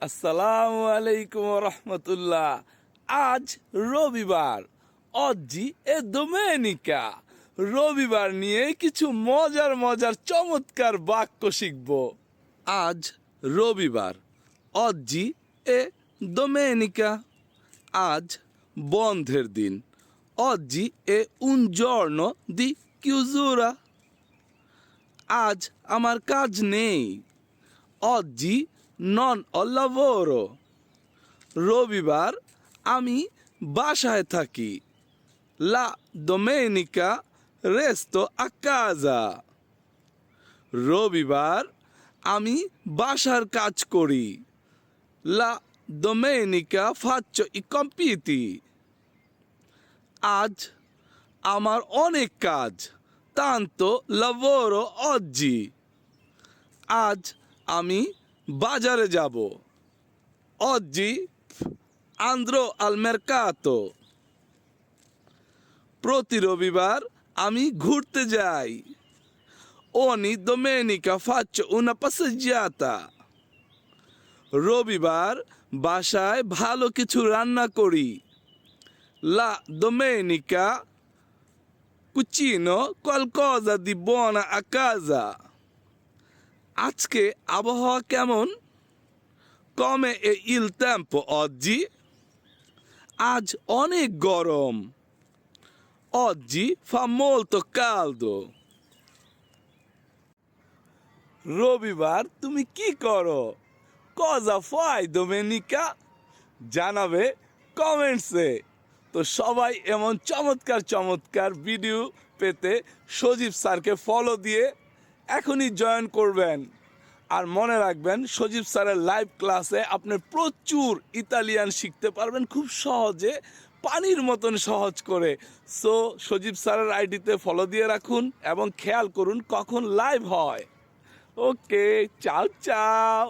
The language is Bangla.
আসসালামু আলাইকুম রহমতুল্লাহ। আজ রবিবার, oggi è domenica। রবিবার নিয়ে কিছু মজার মজার চমৎকার বাক্য শিখব। আজ রবিবার, oggi è domenica। আজ বন্ধের দিন, oggi è un giorno di chiusura। আজ আমার কাজ নেই, oggi non ho lavoro। রবিবার আমি বাসায় থাকি, la domenica resto a casa। রবিবার আমি বাসার কাজ করি, la domenica faccio i compiti। আজ আমার অনেক কাজ, tanto lavoro oggi। আজ আমি বাজারে যাব, oggi andrò al mercato। প্রতি রবিবার আমি ঘুরতে যাই, ogni domenica faccio una passeggiata। রবিবার বাসায় ভালো কিছু রান্না করি, la domenica cucino qualcosa di buona a casa। আজকে আবহাওয়া কেমন? come è il tempo oggi? আজ অনেক গরম, oggi fa molto caldo। রবিবার তুমি কি করো? cosa fai domenica? জানাবে কমেন্টসে। তো সবাই এমন চমৎকার চমৎকার ভিডিও পেতে সজীব স্যারকে ফলো দিয়ে এখনই জয়েন করবেন। আর মনে রাখবেন, সজীব স্যারের লাইভ ক্লাসে আপনি প্রচুর ইতালিয়ান শিখতে পারবেন খুব সহজে, পানির মতন সহজ করে। সো সজীব স্যারের আইডিতে ফলো দিয়ে রাখুন এবং খেয়াল করুন কখন লাইভ হয়। ওকে, চাও চাও।